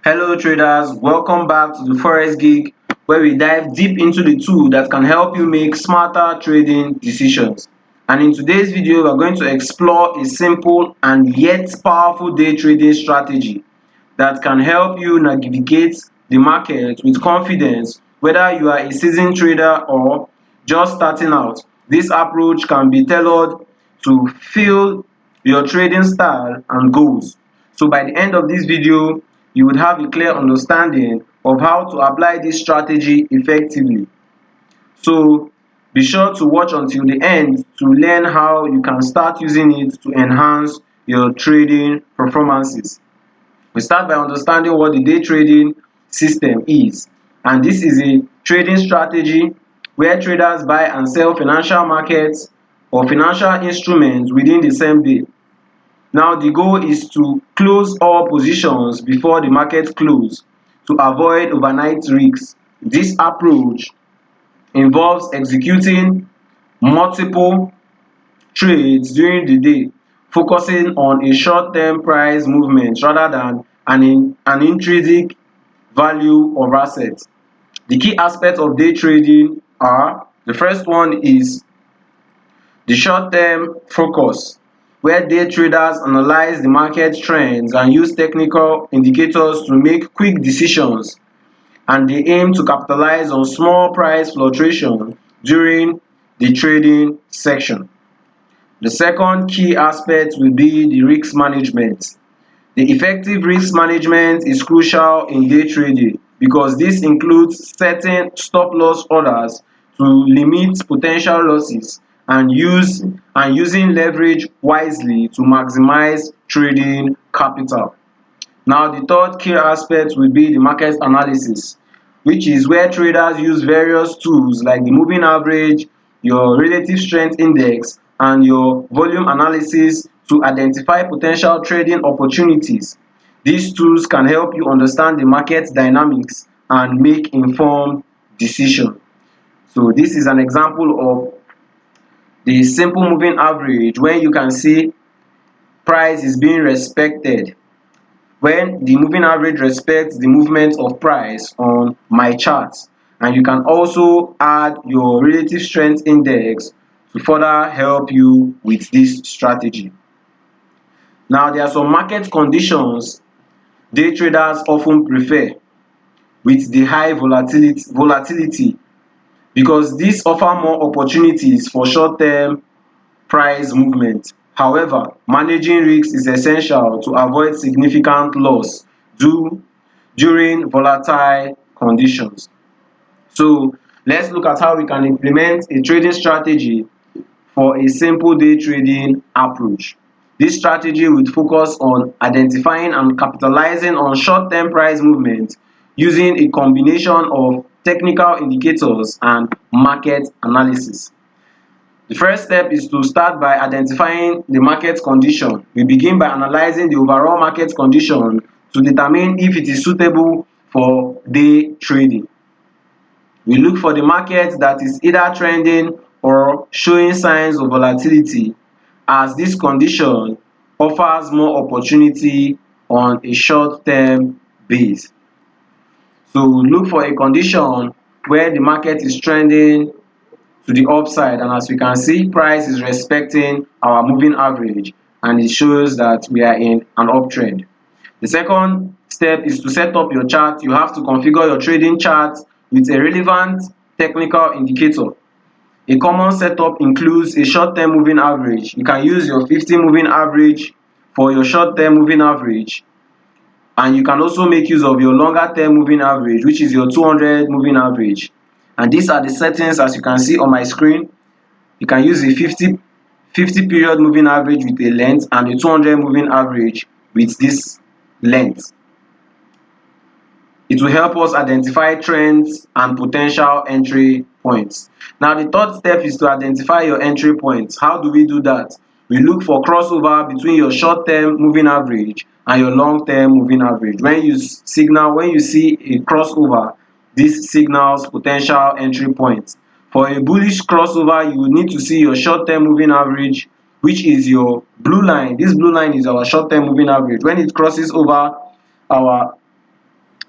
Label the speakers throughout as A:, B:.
A: Hello traders, welcome back to the Forex Gig where we dive deep into the tool that can help you make smarter trading decisions. And in today's video, we're going to explore a simple and yet powerful day trading strategy that can help you navigate the market with confidence, whether you are a seasoned trader or just starting out. This approach can be tailored to fit your trading style and goals. So by the end of this video, you would have a clear understanding of how to apply this strategy effectively. So be sure to watch until the end to learn how you can start using it to enhance your trading performances. We start by understanding what the day trading system is. And this is a trading strategy where traders buy and sell financial markets or financial instruments within the same day. Now the goal is to close all positions before the market close to avoid overnight risks. This approach involves executing multiple trades during the day, focusing on a short-term price movement rather than an intrinsic value of assets. The key aspects of day trading are: the first one is the short-term focus, where day traders analyze the market trends and use technical indicators to make quick decisions, and they aim to capitalize on small price fluctuation during the trading section. The second key aspect will be the risk management. The effective risk management is crucial in day trading because this includes setting stop loss orders to limit potential losses and using leverage wisely to maximize trading capital. Now the third key aspect will be the market analysis, which is where traders use various tools like the moving average, your relative strength index, and your volume analysis to identify potential trading opportunities. These tools can help you understand the market dynamics and make informed decisions. So this is an example of the simple moving average when you can see price is being respected. When the moving average respects the movement of price on my chart, and you can also add your relative strength index to further help you with this strategy. Now there are some market conditions day traders often prefer with the high volatility because this offer more opportunities for short-term price movement. However, managing risks is essential to avoid significant loss during volatile conditions. So let's look at how we can implement a trading strategy for a simple day trading approach. This strategy will focus on identifying and capitalizing on short-term price movement using a combination of technical indicators and market analysis. The first step is to start by identifying the market condition. We begin by analyzing the overall market condition to determine if it is suitable for day trading. We look for the market that is either trending or showing signs of volatility, as this condition offers more opportunity on a short-term base. So we look for a condition where the market is trending to the upside, and as we can see, price is respecting our moving average and it shows that we are in an uptrend. The second step is to set up your chart. You have to configure your trading chart with a relevant technical indicator. A common setup includes a short-term moving average. You can use your 50 moving average for your short-term moving average, and you can also make use of your longer term moving average, which is your 200 moving average. And these are the settings as you can see on my screen. You can use a 50 period moving average with a length and a 200 moving average with this length. It will help us identify trends and potential entry points. Now the third step is to identify your entry points. How do we do that? We look for crossover between your short-term moving average and your long-term moving average. When you see a crossover, this signals potential entry points. For a bullish crossover, you will need to see your short-term moving average, which is your blue line. This blue line is our short-term moving average. When it crosses over our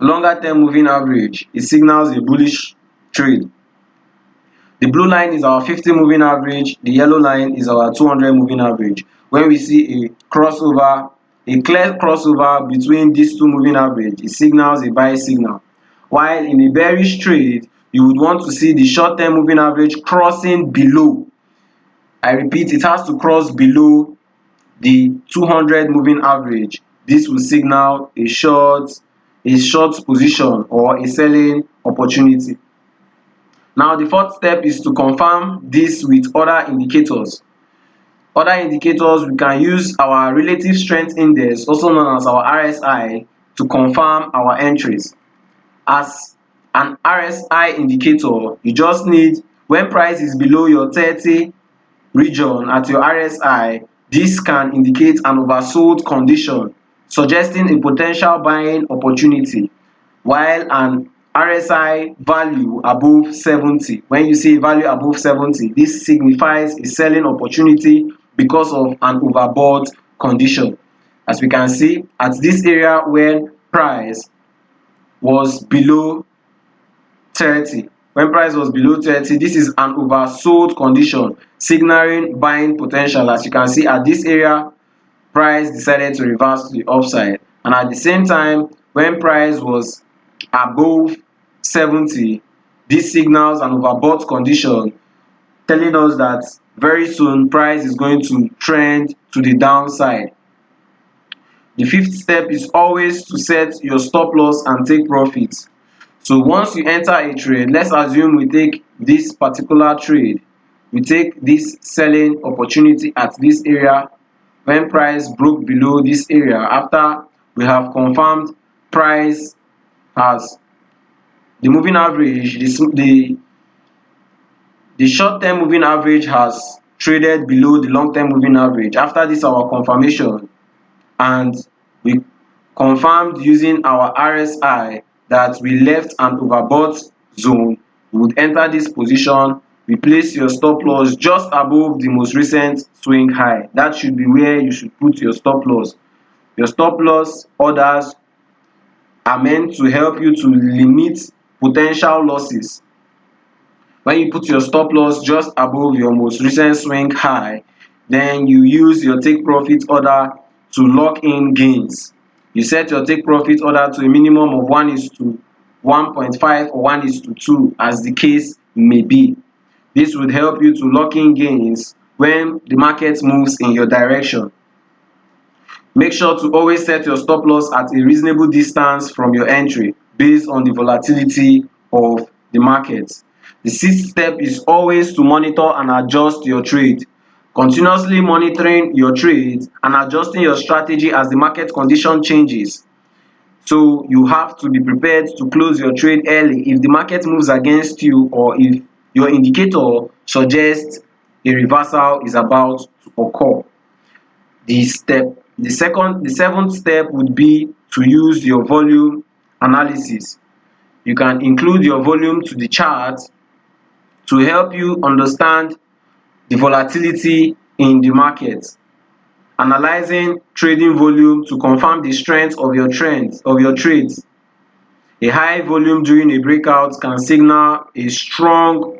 A: longer term moving average, it signals a bullish trade. The blue line is our 50 moving average, the yellow line is our 200 moving average. When we see a crossover, a clear crossover between these two moving average, it signals a buy signal. While in a bearish trade, you would want to see the short term moving average crossing below. I repeat, it has to cross below the 200 moving average. This will signal a short position or a selling opportunity. Now the fourth step is to confirm this with other indicators. Other indicators, we can use our relative strength index, also known as our RSI, to confirm our entries. As an RSI indicator, you just need, when price is below your 30 region at your RSI, this can indicate an oversold condition, suggesting a potential buying opportunity. While an RSI value above 70, when you see value above 70, this signifies a selling opportunity because of an overbought condition. As we can see, at this area when price was below 30, when price was below 30, this is an oversold condition signaling buying potential. As you can see, at this area price decided to reverse to the upside, and at the same time when price was above 70, this signals an overbought condition, telling us that very soon price is going to trend to the downside. The fifth step is always to set your stop loss and take profits. So once you enter a trade, let's assume we take this particular trade, we take this selling opportunity at this area when price broke below this area, after we have confirmed price has the moving average, the short term moving average has traded below the long term moving average. After this our confirmation, and we confirmed using our RSI that we left an overbought zone, we would enter this position. We place your stop loss just above the most recent swing high. That should be where you should put your stop loss. Your stop loss orders are meant to help you to limit potential losses. When you put your stop loss just above your most recent swing high, then you use your take profit order to lock in gains. You set your take profit order to a minimum of 1:1.5 or 1:2, as the case may be. This would help you to lock in gains when the market moves in your direction. Make sure to always set your stop loss at a reasonable distance from your entry based on the volatility of the market. The sixth step is always to monitor and adjust your trade. Continuously monitoring your trade and adjusting your strategy as the market condition changes. So you have to be prepared to close your trade early if the market moves against you, or if your indicator suggests a reversal is about to occur. The seventh step would be to use your volume analysis. You can include your volume to the chart to help you understand the volatility in the market. Analyzing trading volume to confirm the strength of your trades. A high volume during a breakout can signal a strong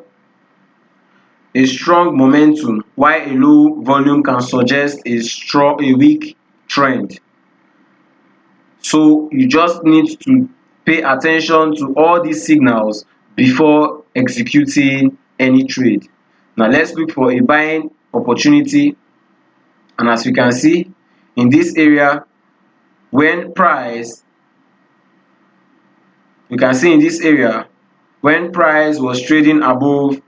A: momentum, while a low volume can suggest a weak trend. So you just need to pay attention to all these signals before executing any trade. Now let's look for a buying opportunity, and as we can see in this area, when price we can see in this area when price was trading above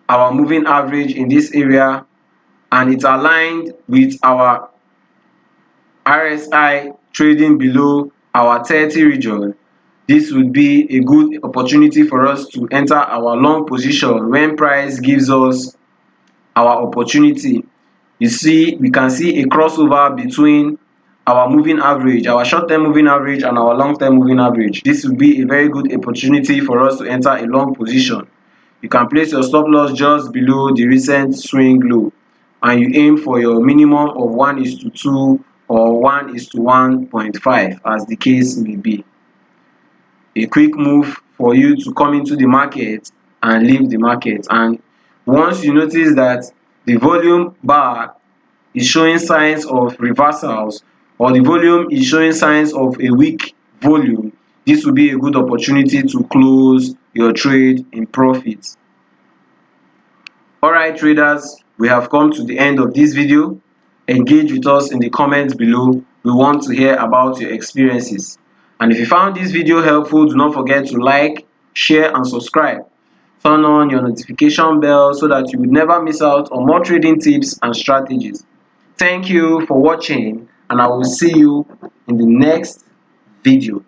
A: our moving average in this area, and it aligned with our RSI trading below our 30 region, this would be a good opportunity for us to enter our long position when price gives us our opportunity. You see, we can see a crossover between our moving average, our short-term moving average, and our long-term moving average. This would be a very good opportunity for us to enter a long position. You can place your stop loss just below the recent swing low, and you aim for your minimum of 1:2 or 1:1.5, as the case may be. a quick move for you to come into the market and leave the market. And once you notice that the volume bar is showing signs of reversals, or the volume is showing signs of a weak volume, this will be a good opportunity to close your trade in profit. Alright traders, we have come to the end of this video. Engage with us in the comments below. We want to hear about your experiences. And if you found this video helpful, do not forget to like, share and subscribe. Turn on your notification bell so that you would never miss out on more trading tips and strategies. Thank you for watching, and I will see you in the next video.